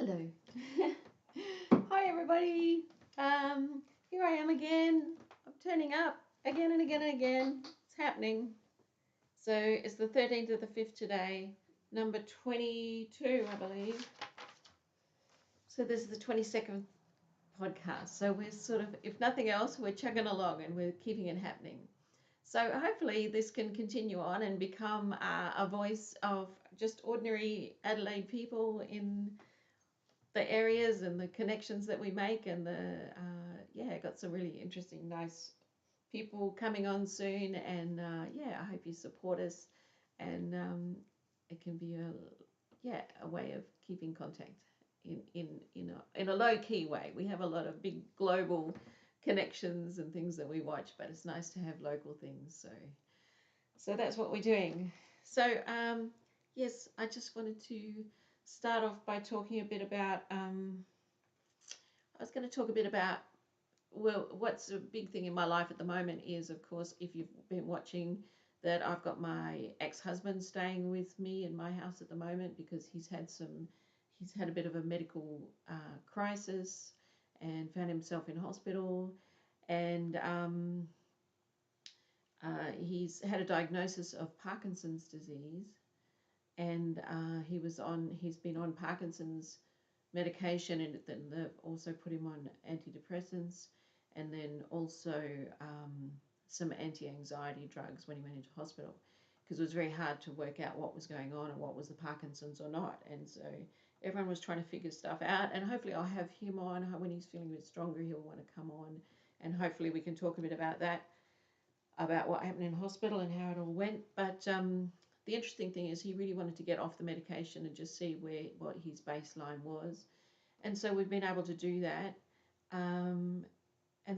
Hello. Hi, everybody. Here I am again. I'm turning up again and again and again. It's happening. So it's the 13th of the 5th today, number 22, I believe. So this is the 22nd podcast. So we're sort of, if nothing else, we're chugging along and we're keeping it happening. So hopefully this can continue on and become a voice of just ordinary Adelaide people in the areas and the connections that we make, and got some really interesting, nice people coming on soon, and I hope you support us, and it can be a way of keeping contact in a low key way. We have a lot of big global connections and things that we watch, but it's nice to have local things. So that's what we're doing. So yes, I just wanted to start off by talking a bit about. I was going to talk a bit about, well, what's a big thing in my life at the moment is, of course, if you've been watching, that I've got my ex-husband staying with me in my house at the moment because he's had a bit of a medical crisis and found himself in hospital, and he's had a diagnosis of Parkinson's disease, and he's been on Parkinson's medication, and then they've also put him on antidepressants, and then also some anti-anxiety drugs when he went into hospital, because it was very hard to work out what was going on and what was the Parkinson's or not. And so everyone was trying to figure stuff out, and hopefully I'll have him on. When he's feeling a bit stronger, he'll want to come on, and hopefully we can talk a bit about that, about what happened in hospital and how it all went. But the interesting thing is he really wanted to get off the medication and just see what his baseline was. And so we've been able to do that. And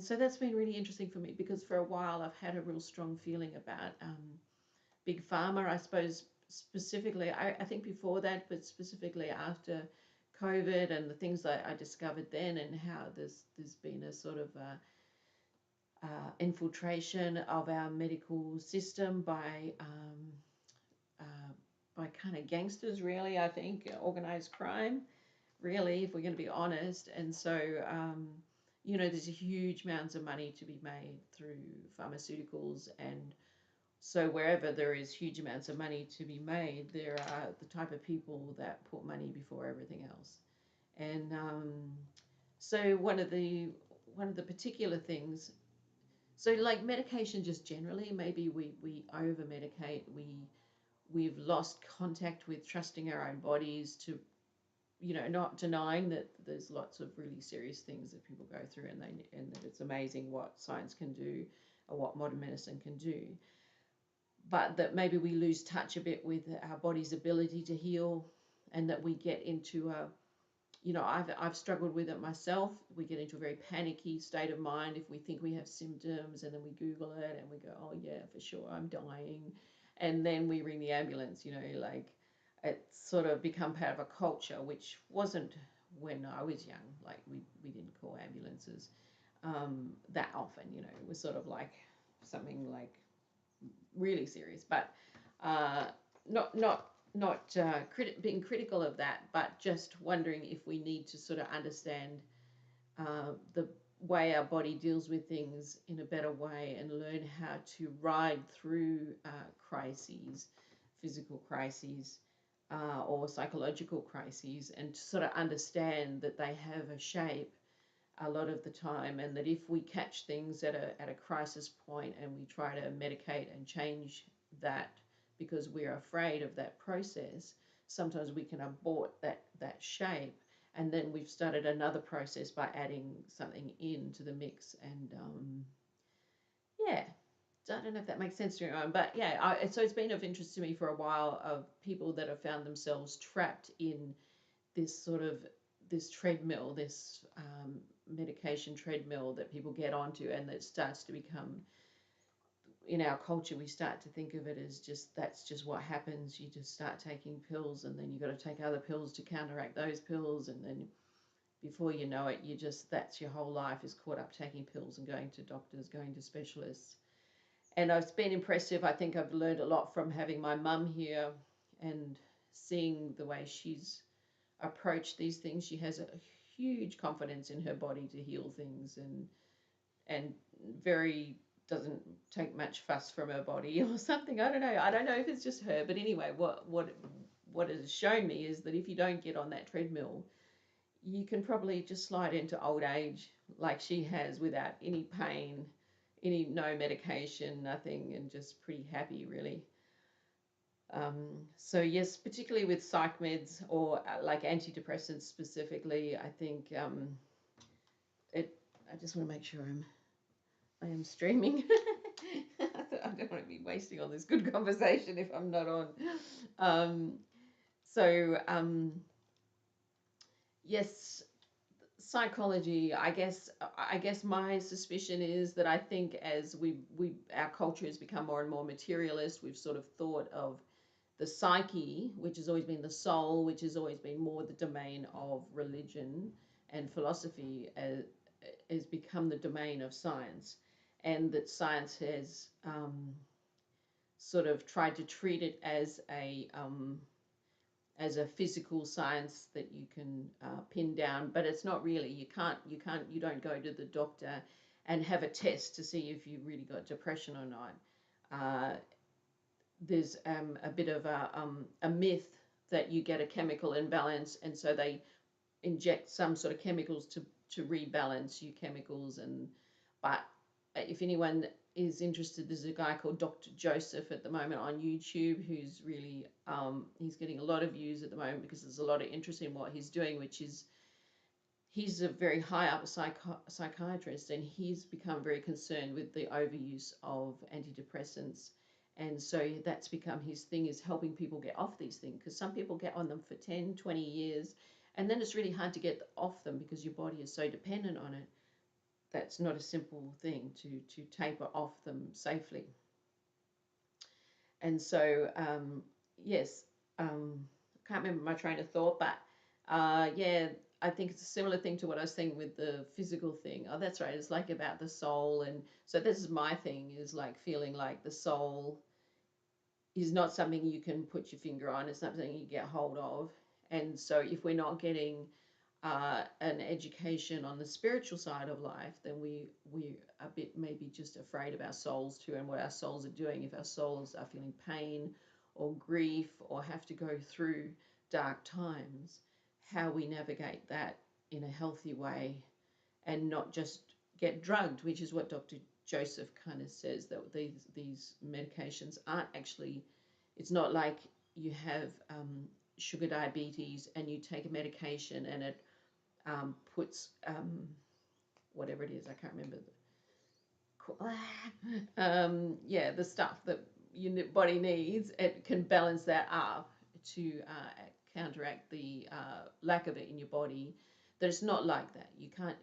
so that's been really interesting for me, because for a while I've had a real strong feeling about Big Pharma, I suppose, specifically. I think before that, but specifically after COVID and the things that I discovered then, and how there's been a sort of infiltration of our medical system by kind of gangsters, really, I think, organized crime, really, if we're going to be honest. And so, there's a huge amounts of money to be made through pharmaceuticals. And so wherever there is huge amounts of money to be made, there are the type of people that put money before everything else. And so one of the particular things, so like medication just generally, maybe we over medicate, we've lost contact with trusting our own bodies to, not denying that there's lots of really serious things that people go through, and that it's amazing what science can do or what modern medicine can do, but that maybe we lose touch a bit with our body's ability to heal, and that we get into I've struggled with it myself. We get into a very panicky state of mind if we think we have symptoms, and then we Google it and we go, oh yeah, for sure, I'm dying. And then we ring the ambulance, like it's sort of become part of a culture, which wasn't when I was young. Like we didn't call ambulances that often, it was sort of like something like really serious, but not being critical of that, but just wondering if we need to sort of understand the way our body deals with things in a better way, and learn how to ride through crises, physical crises, or psychological crises, and to sort of understand that they have a shape a lot of the time, and that if we catch things at a crisis point and we try to medicate and change that because we're afraid of that process, sometimes we can abort that shape, and then we've started another process by adding something into the mix. And I don't know if that makes sense to anyone, but so it's been of interest to me for a while, of people that have found themselves trapped in this sort of this treadmill, this medication treadmill that people get onto, and that starts to become, in our culture, we start to think of it as that's just what happens. You just start taking pills, and then you've got to take other pills to counteract those pills, and then before you know it, that's your whole life is caught up taking pills and going to doctors, going to specialists. And it's been impressive. I think I've learned a lot from having my mum here and seeing the way she's approach these things. She has a huge confidence in her body to heal things, and very doesn't take much fuss from her body or something. I don't know. I don't know if it's just her, but anyway, what it has shown me is that if you don't get on that treadmill, you can probably just slide into old age like she has without any pain, no medication, nothing, and just pretty happy, really. So yes, particularly with psych meds or like antidepressants specifically, I think it. I just want to make sure I am streaming. I don't want to be wasting all this good conversation if I'm not on. Um, so yes, psychology. I guess my suspicion is that I think as our culture has become more and more materialist, we've sort of thought of the psyche, which has always been the soul, which has always been more the domain of religion and philosophy, has become the domain of science, and that science has sort of tried to treat it as a physical science that you can pin down, but it's not really. You don't go to the doctor and have a test to see if you really got depression or not. There's a bit of a myth that you get a chemical imbalance, and so they inject some sort of chemicals to rebalance your chemicals. But if anyone is interested, there's a guy called Dr. Joseph at the moment on YouTube who's really he's getting a lot of views at the moment because there's a lot of interest in what he's doing, which is he's a very high up psychiatrist, and he's become very concerned with the overuse of antidepressants. And so that's become his thing, is helping people get off these things, because some people get on them for 10, 20 years, and then it's really hard to get off them because your body is so dependent on it. That's not a simple thing to taper off them safely. And so, yes, I can't remember my train of thought, but yeah, I think it's a similar thing to what I was saying with the physical thing. Oh, that's right. It's like about the soul. And so this is my thing, is like feeling like the soul is not something you can put your finger on. It's not something you get hold of. And so if we're not getting an education on the spiritual side of life, then we're a bit maybe just afraid of our souls too, and what our souls are doing. If our souls are feeling pain or grief or have to go through dark times, how we navigate that in a healthy way and not just get drugged, which is what Dr. Joseph kind of says, that these medications aren't actually, it's not like you have sugar diabetes and you take a medication and it puts whatever it is, I can't remember. Yeah, the stuff that your body needs, it can balance that up to counteract the lack of it in your body. That it's not like that.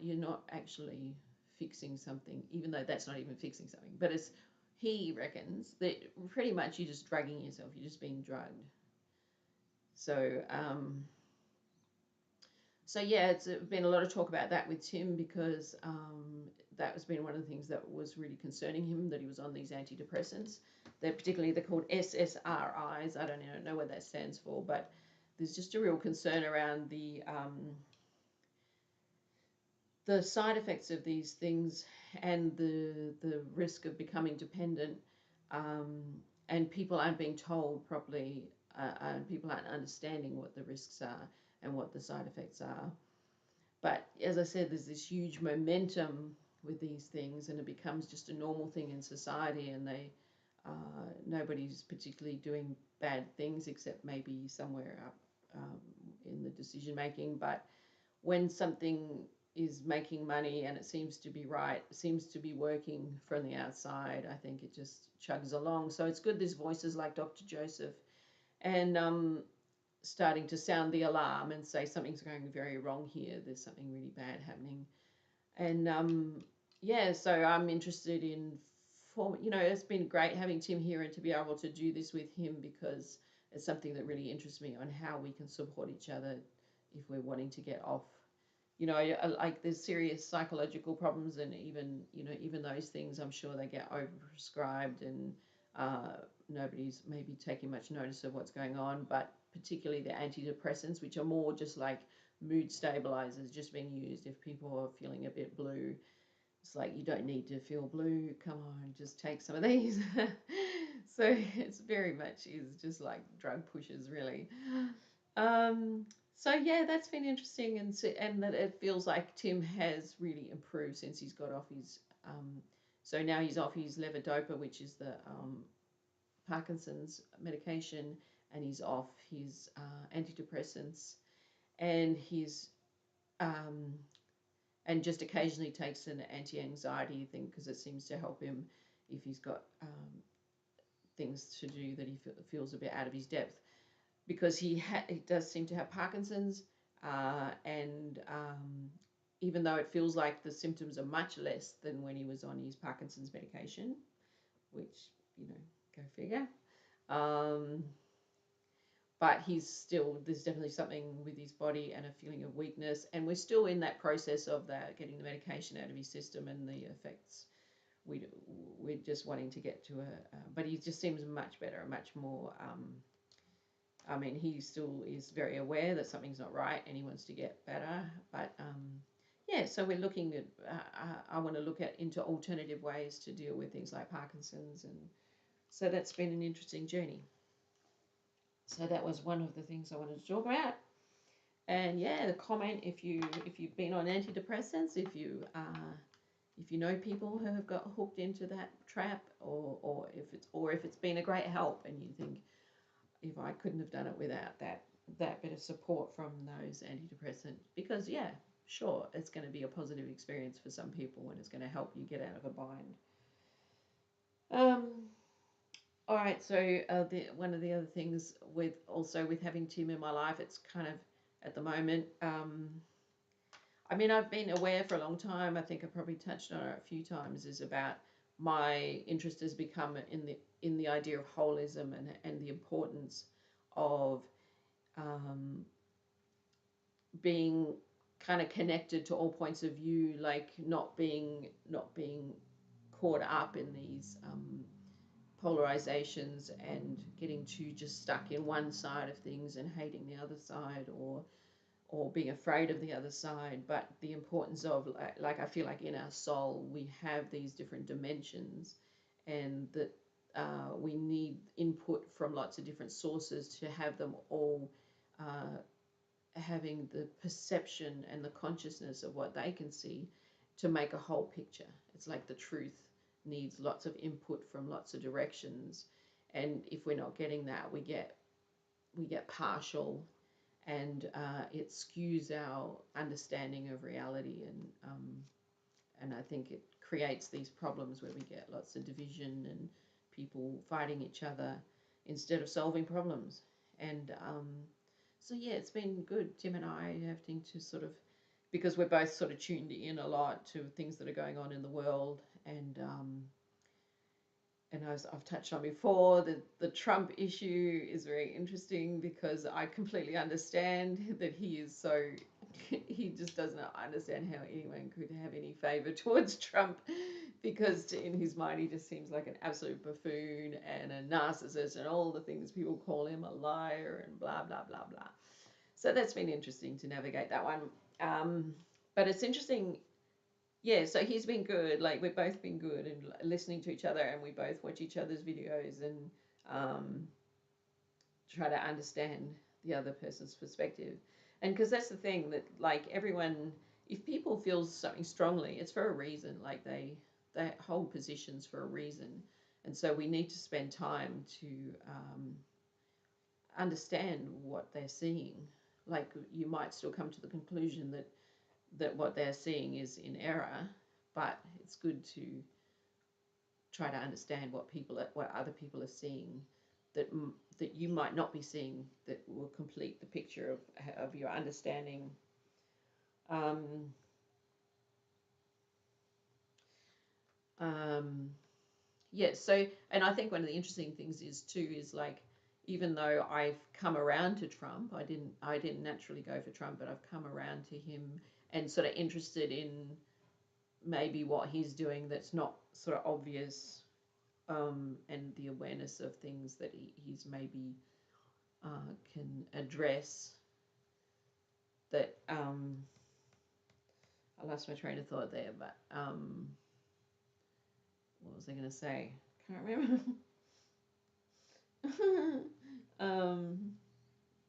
You're not actually fixing something, even though that's not even fixing something. But he reckons that pretty much you're just drugging yourself. You're just being drugged. So, so yeah, it's been a lot of talk about that with Tim, because that has been one of the things that was really concerning him, that he was on these antidepressants. They're called SSRIs. I don't even know what that stands for, but there's just a real concern around the side effects of these things and the risk of becoming dependent. And people aren't being told properly, and people aren't understanding what the risks are and what the side effects are. But as I said, there's this huge momentum with these things, and it becomes just a normal thing in society, and nobody's particularly doing bad things except maybe somewhere up in the decision making. But when something is making money and it seems to be right, it seems to be working from the outside, I think it just chugs along. So it's good there's voices like Dr. Joseph and starting to sound the alarm and say something's going very wrong here. There's something really bad happening. And yeah, so I'm interested in, it's been great having Tim here and to be able to do this with him, because it's something that really interests me on how we can support each other if we're wanting to get off. Like there's serious psychological problems, and even those things, I'm sure they get overprescribed, and nobody's maybe taking much notice of what's going on. But particularly the antidepressants, which are more just like mood stabilizers, just being used if people are feeling a bit blue. It's like, you don't need to feel blue. Come on, just take some of these. So it's very much is just like drug pushes, really. So yeah, that's been interesting, and that it feels like Tim has really improved since he's got off his. So now he's off his levodopa, which is the Parkinson's medication, and he's off his antidepressants, and he's and just occasionally takes an anti-anxiety thing because it seems to help him if he's got things to do that he feels a bit out of his depth, because he does seem to have Parkinson's, and even though it feels like the symptoms are much less than when he was on his Parkinson's medication, which, go figure. But there's definitely something with his body and a feeling of weakness, and we're still in that process of that, getting the medication out of his system and the effects. We're just wanting to get to but he just seems much better, much more. I mean, he still is very aware that something's not right and he wants to get better, but yeah. So we're looking at. I want to look into alternative ways to deal with things like Parkinson's, and so that's been an interesting journey. So that was one of the things I wanted to talk about. And yeah, the comment, if you've been on antidepressants, if you know people who have got hooked into that trap, or if it's been a great help, and you think, if I couldn't have done it without that bit of support from those antidepressants, because yeah, sure, it's going to be a positive experience for some people, and it's going to help you get out of a bind. All right, so one of the other things with having Tim in my life, it's kind of at the moment. I mean, I've been aware for a long time. I think I probably touched on it a few times. Is about my interest has become in the idea of holism, and the importance of being kind of connected to all points of view, like not being caught up in these polarizations and getting too just stuck in one side of things and hating the other side, or being afraid of the other side. But the importance of, like I feel like in our soul we have these different dimensions, and that we need input from lots of different sources to have them all having the perception and the consciousness of what they can see to make a whole picture. It's like the truth needs lots of input from lots of directions, and if we're not getting that, we get partial, and it skews our understanding of reality, and I think it creates these problems where we get lots of division and people fighting each other instead of solving problems. And so yeah, it's been good, Tim and I having to sort of, because we're both sort of tuned in a lot to things that are going on in the world, and as I've touched on before, the Trump issue is very interesting, because I completely understand that he just does not understand how anyone could have any favour towards Trump, because in his mind he just seems like an absolute buffoon and a narcissist and all the things people call him, a liar and blah, blah, blah, blah. So that's been interesting to navigate that one. But it's interesting. Yeah, so he's been good. Like, we've both been good and listening to each other, and we both watch each other's videos and try to understand the other person's perspective. And because that's the thing, that like everyone, if people feel something strongly, it's for a reason. Like they hold positions for a reason, and so we need to spend time to understand what they're seeing. Like, you might still come to the conclusion that what they're seeing is in error, but it's good to try to understand what other people are seeing that you might not be seeing, that will complete the picture of your understanding. Yeah, so, and I think one of the interesting things is like, even though I've come around to Trump, I didn't naturally go for Trump, but I've come around to him and sort of interested in maybe what he's doing that's not sort of obvious, and the awareness of things that he's maybe can address that. I lost my train of thought there, but what was I going to say? Can't remember.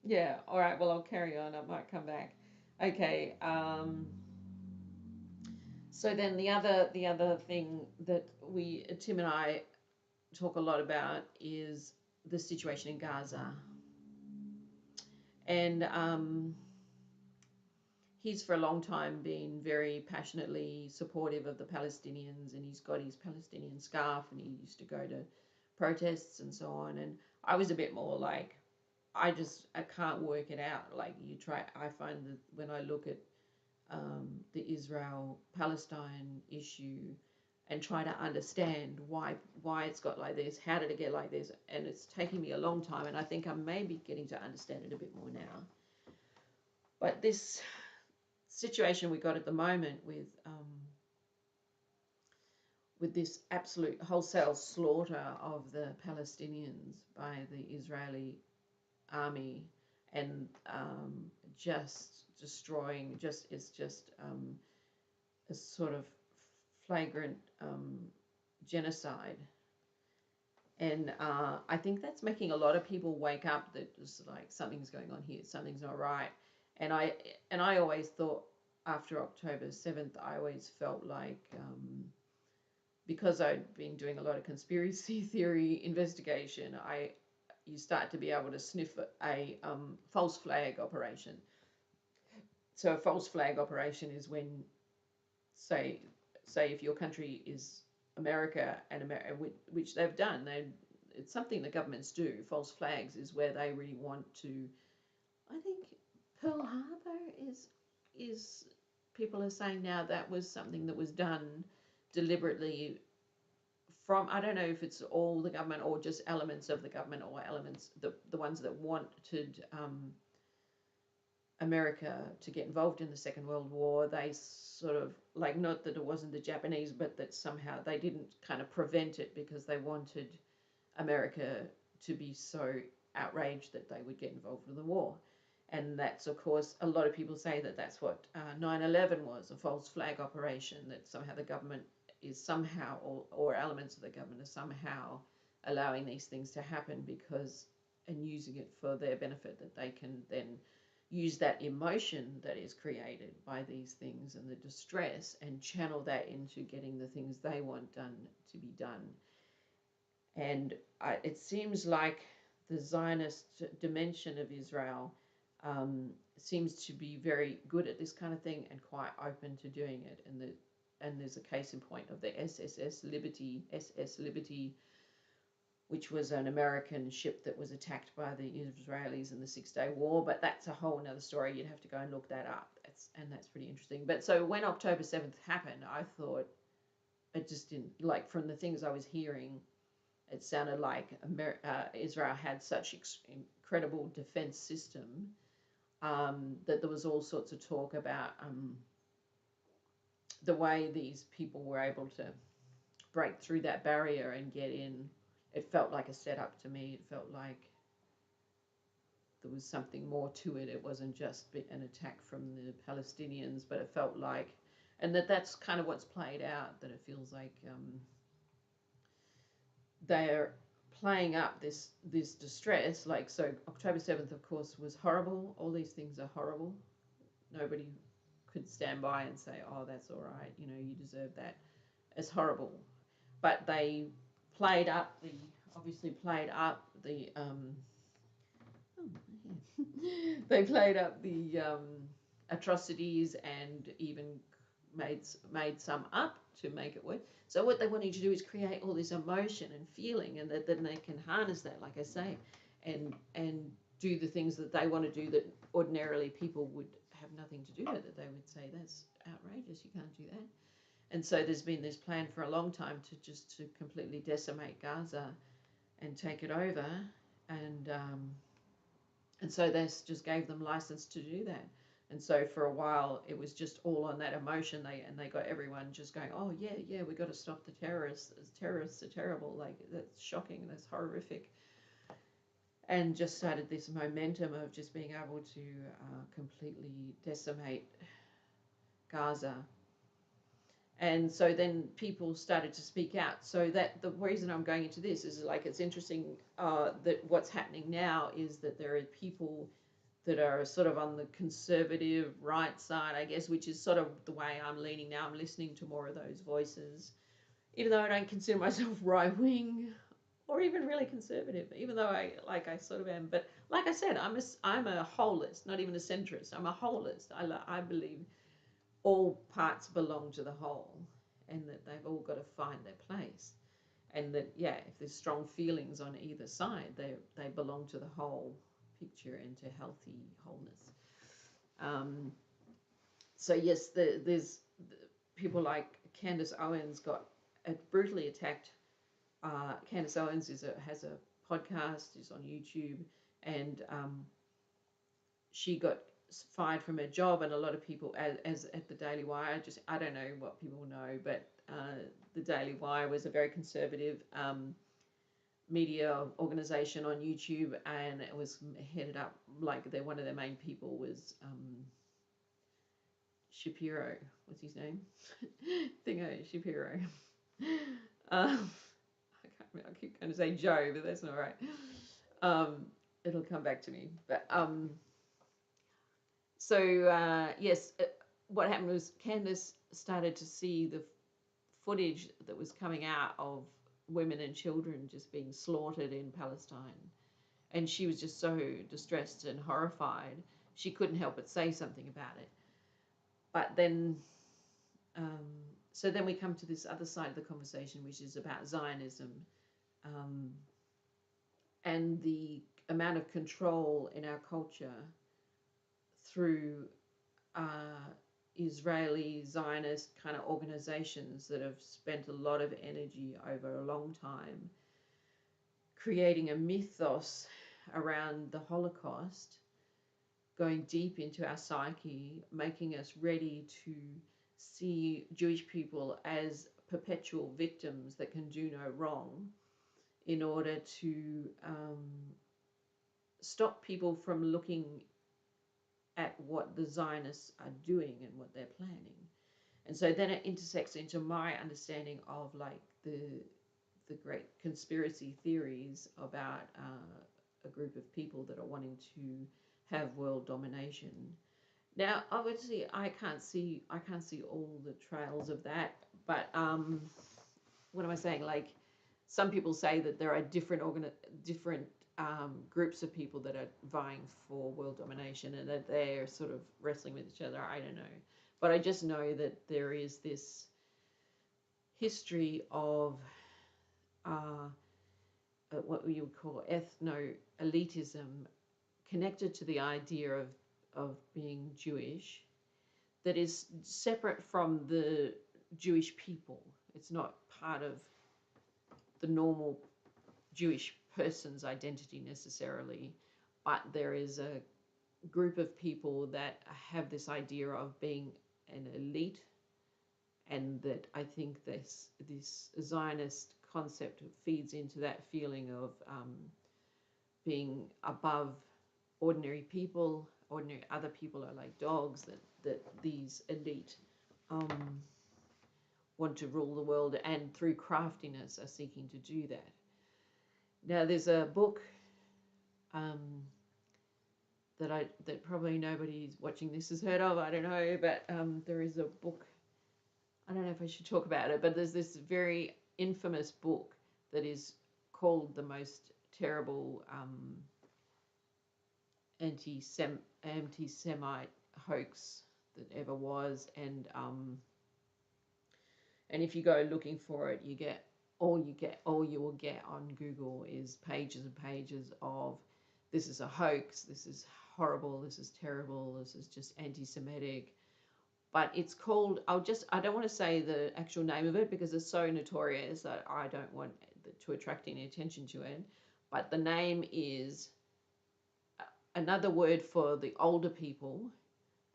Yeah, all right, well, I'll carry on. I might come back. Okay. So then the other thing that Tim and I talk a lot about is the situation in Gaza. And he's for a long time been very passionately supportive of the Palestinians, and he's got his Palestinian scarf, and he used to go to protests and so on. And I was a bit more like, I can't work it out. Like, I find that when I look at the Israel-Palestine issue and try to understand why it's got like this, how did it get like this, and it's taking me a long time, and I think I'm maybe getting to understand it a bit more now. But this situation we got at the moment with this absolute wholesale slaughter of the Palestinians by the Israeli army, and just destroying, it's just a sort of flagrant genocide. And I think that's making a lot of people wake up that it's like something's going on here, something's not right. And I always thought after October 7th, I always felt like because I'd been doing a lot of conspiracy theory investigation, you start to be able to sniff a false flag operation. So a false flag operation is when, say if your country is America, which they've done, it's something that governments do. False flags is where they really want to. I think Pearl Harbor is people are saying now that was something that was done deliberately from, I don't know if it's all the government or just elements of the government, or elements, the ones that wanted America to get involved in the Second World War. They sort of, like, not that it wasn't the Japanese, but that somehow they didn't kind of prevent it because they wanted America to be so outraged that they would get involved in the war. And that's, of course, a lot of people say that that's what 9/11 was, a false flag operation, that somehow the government is somehow, or elements of the government are somehow allowing these things to happen because, and using it for their benefit, that they can then use that emotion that is created by these things and the distress and channel that into getting the things they want done to be done. And it seems like the Zionist dimension of Israel seems to be very good at this kind of thing and quite open to doing it. And there's a case in point of the SS Liberty, which was an American ship that was attacked by the Israelis in the 6-Day War. But that's a whole another story. You'd have to go and look that up. That's pretty interesting. But so when October 7th happened, I thought, it just didn't, like, from the things I was hearing, it sounded like Israel had such incredible defense system that there was all sorts of talk about the way these people were able to break through that barrier and get in. It felt like a setup to me. It felt like there was something more to it. It wasn't just an attack from the Palestinians, but it felt like, and that's kind of what's played out, that it feels like they're playing up this distress. Like, so October 7th, of course, was horrible. All these things are horrible. Nobody could stand by and say, oh, that's all right, you deserve that. It's horrible. But they obviously played up the they played up the atrocities, and even made some up to make it work. So what they wanted to do is create all this emotion and feeling, and then they can harness that, like I say, and do the things that they want to do that ordinarily people would have nothing to do with it. They would say, that's outrageous, you can't do that. And so there's been this plan for a long time to completely decimate Gaza and take it over, and so this just gave them license to do that. And so for a while, it was just all on that emotion. They got everyone just going, oh, yeah, we got to stop the terrorists. Terrorists are terrible. Like, that's shocking. That's horrific. and just started this momentum of just being able to completely decimate Gaza. And so then people started to speak out. So that the reason I'm going into this is like it's interesting that what's happening now is that there are people that are sort of on the conservative right side, I guess, which is sort of the way I'm leaning now. I'm listening to more of those voices, even though I don't consider myself right wing or even really conservative, even though I sort of am. But like I said, I'm a holist, not even a centrist. I'm a holist. I believe all parts belong to the whole, and that they've all got to find their place, and that if there's strong feelings on either side, they belong to the whole picture and to healthy wholeness. So yes, there's people like Candace Owens got brutally attacked. Candace Owens has a podcast, is on YouTube, and she got fired from her job, and a lot of people, as at the Daily Wire, I don't know what people know, but the Daily Wire was a very conservative media organization on YouTube, and it was headed up like one of their main people was Shapiro. What's his name? Thingo Shapiro. I keep going to say Joe, but that's not right. It'll come back to me. But yes, what happened was Candace started to see the footage that was coming out of women and children just being slaughtered in Palestine. And she was just so distressed and horrified, she couldn't help but say something about it. But then, so then we come to this other side of the conversation, which is about Zionism, and the amount of control in our culture through Israeli Zionist kind of organizations that have spent a lot of energy over a long time creating a mythos around the Holocaust, going deep into our psyche, making us ready to see Jewish people as perpetual victims that can do no wrong, in order to stop people from looking at what the Zionists are doing and what they're planning. And so then it intersects into my understanding of like the great conspiracy theories about a group of people that are wanting to have world domination. Now, obviously, I can't see all the trails of that, but what am I saying? Like, some people say that there are different groups of people that are vying for world domination, and that they're sort of wrestling with each other. I don't know, but I just know that there is this history of what you would call ethno-elitism connected to the idea of being Jewish, that is separate from the Jewish people. It's not part of the normal Jewish person's identity necessarily, but there is a group of people that have this idea of being an elite, and that I think this Zionist concept feeds into that feeling of being above ordinary people. Ordinary other people are like dogs, that these elite want to rule the world, and through craftiness are seeking to do that. Now, there's a book that probably nobody watching this has heard of. I don't know, but there is a book. I don't know if I should talk about it, but there's this very infamous book that is called The Most Terrible Anti-Semite Hoax That Ever Was, and if you go looking for it, all you will get on Google is pages and pages of, this is a hoax, this is horrible, this is terrible, this is just anti-Semitic. But it's called, I don't want to say the actual name of it because it's so notorious that I don't want to attract any attention to it. But the name is another word for the older people,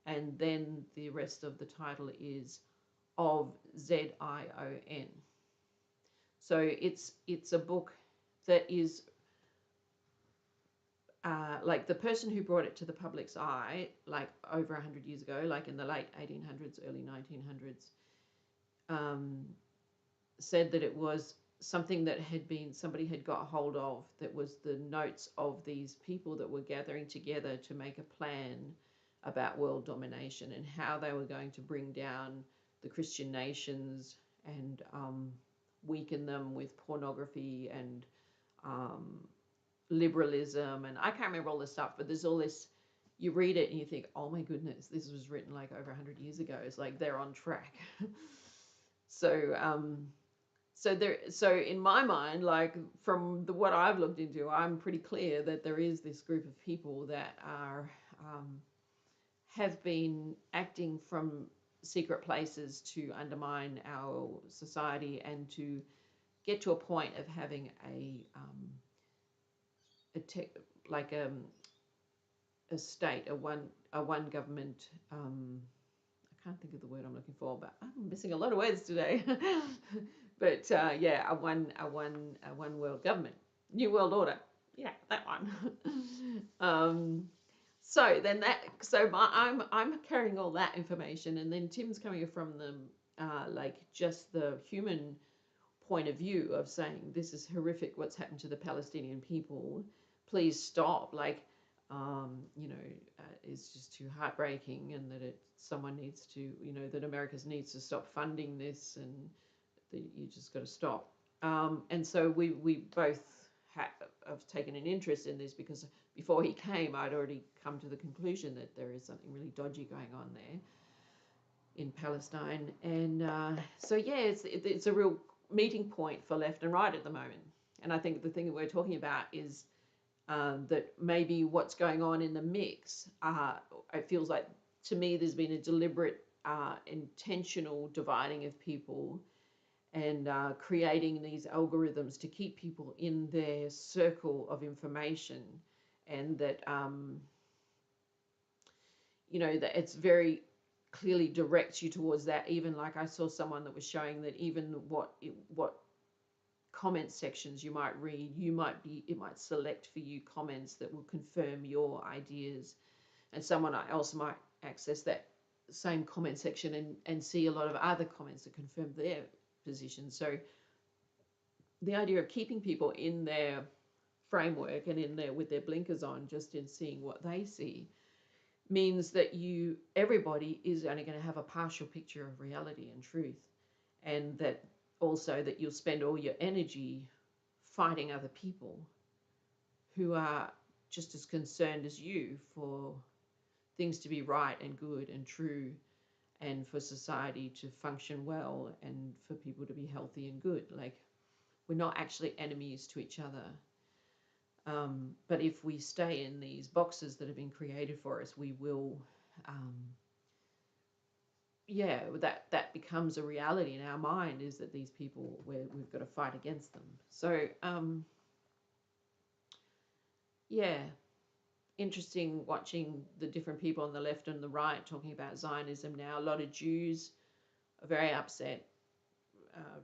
and then the rest of the title is of Zion. So it's a book that is like the person who brought it to the public's eye, like over 100 years ago, like in the late 1800s, early 1900s, said that it was something that somebody had got hold of, that was the notes of these people that were gathering together to make a plan about world domination and how they were going to bring down the Christian nations and weaken them with pornography and liberalism. And I can't remember all this stuff, but there's all this, you read it and you think, oh my goodness, this was written like over 100 years ago. It's like they're on track. So in my mind, like from what I've looked into, I'm pretty clear that there is this group of people that are have been acting from secret places to undermine our society and to get to a point of having like a state, a one government. I can't think of the word I'm looking for, but I'm missing a lot of words today. But yeah, a one world government, new world order. Yeah, that one. I'm carrying all that information, and then Tim's coming from the like just the human point of view of saying this is horrific what's happened to the Palestinian people. Please stop. Like, it's just too heartbreaking, and that someone needs to, that America needs to stop funding this, and that you just got to stop. And so we both have taken an interest in this, because before he came, I'd already come to the conclusion that there is something really dodgy going on there in Palestine. And so yeah, it's a real meeting point for left and right at the moment. And I think the thing that we're talking about is that maybe what's going on in the mix, it feels like to me there's been a deliberate, intentional dividing of people, and creating these algorithms to keep people in their circle of information, and that that it's very clearly directs you towards that. Even like I saw someone that was showing that even what comment sections you might read, it might select for you comments that will confirm your ideas, and someone else might access that same comment section and see a lot of other comments that confirm their position. So the idea of keeping people in their framework and in there with their blinkers on, just in seeing what they see, means that everybody is only going to have a partial picture of reality and truth, and that also that you'll spend all your energy fighting other people who are just as concerned as you for things to be right and good and true, and for society to function well, and for people to be healthy and good. Like, we're not actually enemies to each other. But if we stay in these boxes that have been created for us, we will, that becomes a reality in our mind, is that these people, we've got to fight against them. So, interesting watching the different people on the left and the right talking about Zionism now. A lot of Jews are very upset.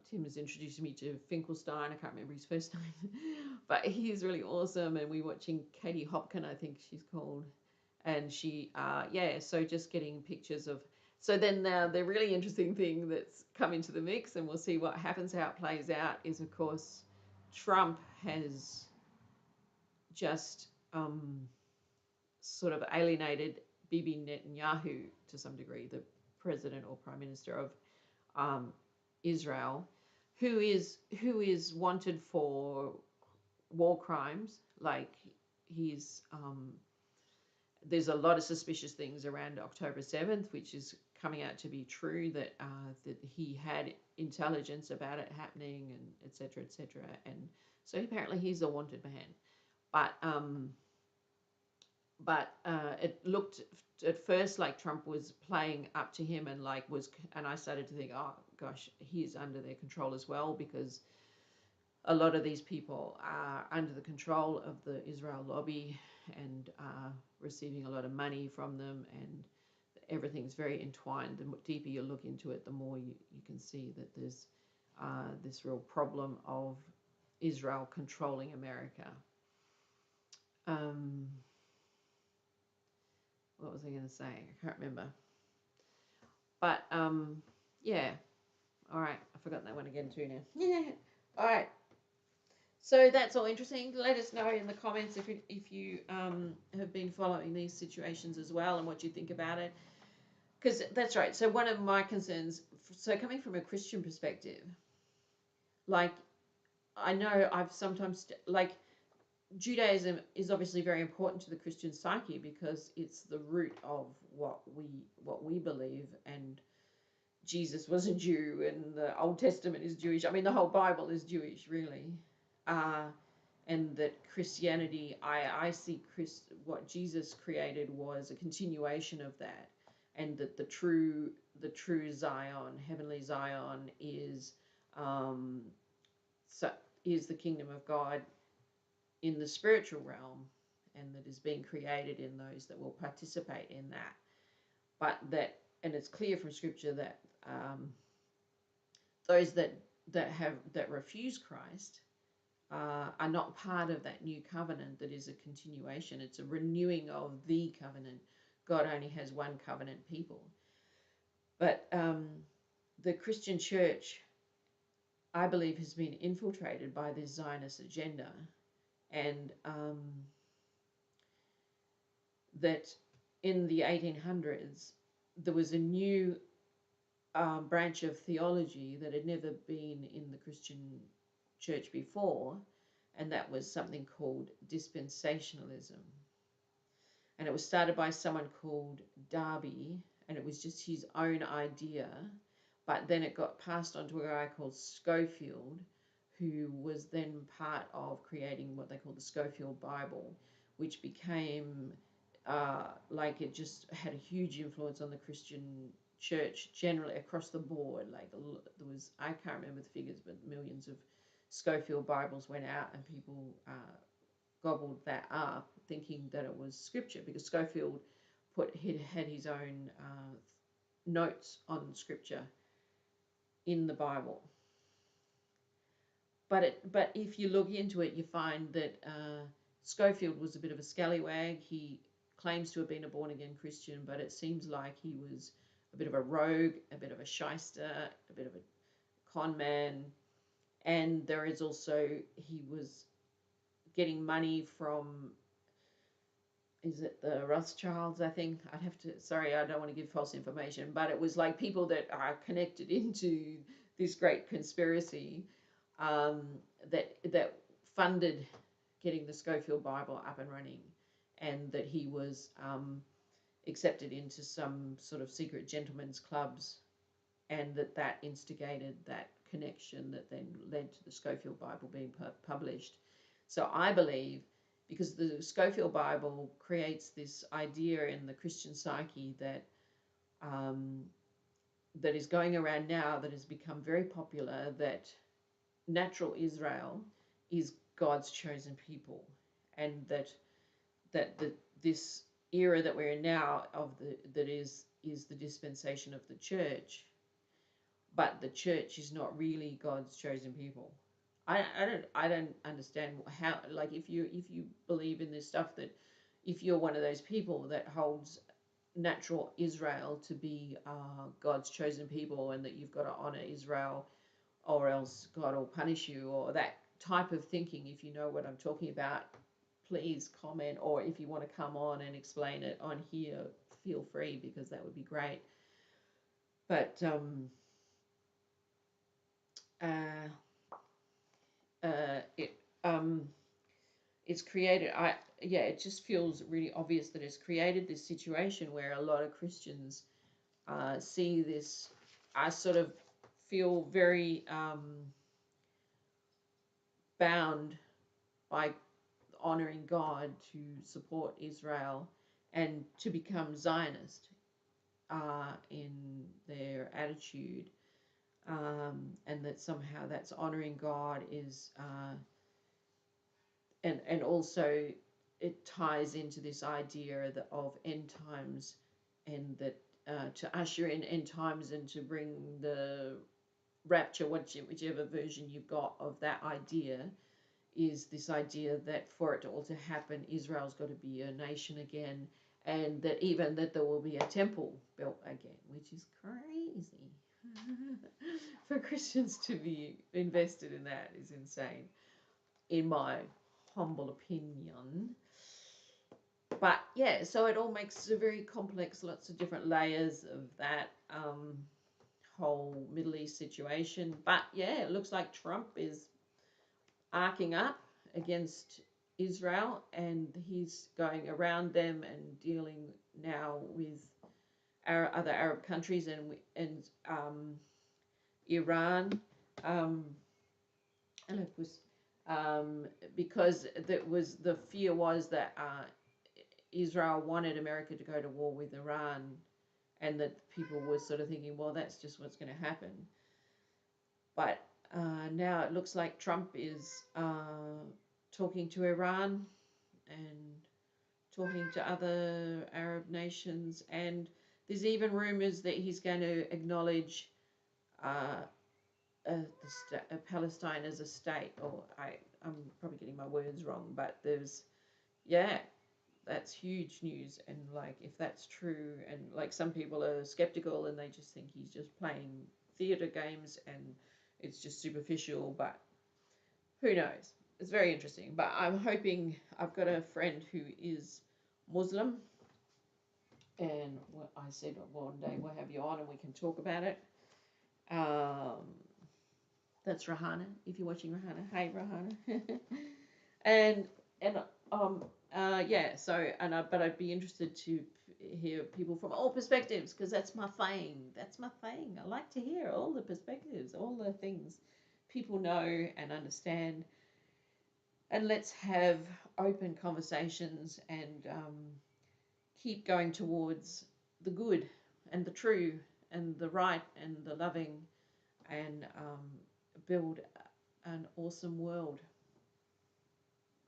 Tim has introduced me to Finkelstein. I can't remember his first name, but he's really awesome. And we're watching Katie Hopkin, I think she's called. And she, so just getting pictures of. So then the really interesting thing that's come into the mix, and we'll see what happens, how it plays out, is, of course, Trump has just sort of alienated Bibi Netanyahu to some degree, the president or prime minister of Israel, who is wanted for war crimes. Like, there's a lot of suspicious things around October 7th, which is coming out to be true, that he had intelligence about it happening, and et cetera, and so apparently he's a wanted man. But it looked at first like Trump was playing up to him, and I started to think, oh gosh, he's under their control as well, because a lot of these people are under the control of the Israel lobby and are receiving a lot of money from them, and everything's very entwined. The deeper you look into it, the more you can see that there's this real problem of Israel controlling America. um, what was I going to say? I can't remember. But yeah. All right. I've forgotten that one again too now. Yeah. All right. So that's all interesting. Let us know in the comments if you have been following these situations as well and what you think about it. Because that's right. So one of my concerns, so coming from a Christian perspective, like I know I've sometimes like Judaism is obviously very important to the Christian psyche because it's the root of what we believe, and Jesus was a Jew and the Old Testament is Jewish. I mean, the whole Bible is Jewish, really. Uh, and that Christianity, I see what Jesus created was a continuation of that, and that the true Zion, heavenly Zion, um, so, is the kingdom of God in the spiritual realm, and that is being created in those that will participate in that. But that, and it's clear from Scripture that those that refuse Christ are not part of that new covenant that is a continuation. It's a renewing of the covenant. God only has one covenant people. But the Christian church, I believe, has been infiltrated by this Zionist agenda, and that in the 1800s there was a new branch of theology that had never been in the Christian church before, and that was something called dispensationalism. And it was started by someone called Darby, and it was just his own idea, but then it got passed on to a guy called Schofield, who was then part of creating what they call the Schofield Bible, which became like it just had a huge influence on the Christian church generally across the board. Like there was, I can't remember the figures, but millions of Schofield Bibles went out, and people gobbled that up, thinking that it was scripture, because Schofield had his own notes on scripture in the Bible. But if you look into it, you find that Schofield was a bit of a scallywag. He claims to have been a born-again Christian, but it seems like he was a bit of a rogue, a bit of a shyster, a bit of a con man. And there is also, he was getting money from, is it the Rothschilds, I think? I'd have to, sorry, I don't want to give false information, but it was like people that are connected into this great conspiracy that funded getting the Schofield Bible up and running, and that he was accepted into some sort of secret gentlemen's clubs, and that instigated that connection that then led to the Schofield Bible being published. So I believe, because the Schofield Bible creates this idea in the Christian psyche that that is going around now, that has become very popular, that natural Israel is God's chosen people, and this era that we're in now that is the dispensation of the church, but the church is not really God's chosen people. I don't understand how, like, if you believe in this stuff, that if you're one of those people that holds natural Israel to be God's chosen people, and that you've got to honor Israel or else God will punish you, or that type of thinking, if you know what I'm talking about, please comment, or if you want to come on and explain it on here, feel free, because that would be great. But it's created, it just feels really obvious that it's created this situation where a lot of Christians see this, I sort of feel very bound by honoring God to support Israel and to become Zionist in their attitude, and that somehow that's honoring God is, and also it ties into this idea of end times, and that to usher in end times and to bring the rapture, whichever version you've got of that idea, is this idea that for it all to happen, Israel's got to be a nation again, and that even that there will be a temple built again, which is crazy. For Christians to be invested in that is insane, in my humble opinion. But yeah, so it all makes a very complex, lots of different layers of that whole Middle East situation. But yeah, it looks like Trump is arcing up against Israel, and he's going around them and dealing now with other Arab countries and Iran. And it was because the fear was that Israel wanted America to go to war with Iran, and that people were sort of thinking, well, that's just what's going to happen. But now it looks like Trump is talking to Iran and talking to other Arab nations, and there's even rumors that he's going to acknowledge Palestine as a state. Or I'm probably getting my words wrong, but that's huge news. And like, if that's true, and like some people are skeptical and they just think he's just playing theater games and it's just superficial, but who knows? It's very interesting. But I'm hoping, I've got a friend who is Muslim, and I said, well, one day we'll have you on and we can talk about it. That's Rahana. If you're watching, Rahana, hey Rahana. and yeah. So but I'd be interested to hear people from all perspectives, because that's my thing. That's my thing. I like to hear all the perspectives, all the things people know and understand. And let's have open conversations and keep going towards the good and the true and the right and the loving, and build an awesome world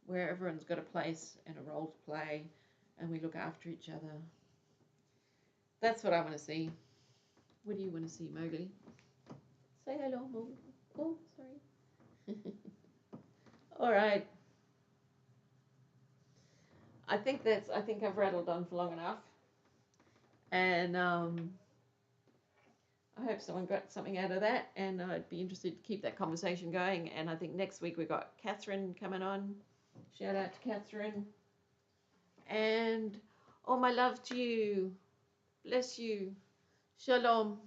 where everyone's got a place and a role to play and we look after each other. That's what I want to see. What do you want to see, Mowgli? Say hello, Mowgli. Oh, sorry. All right. I think I've rattled on for long enough. And I hope someone got something out of that, and I'd be interested to keep that conversation going. And I think next week we've got Catherine coming on. Shout out to Catherine. And all my love to you. Bless you. Shalom.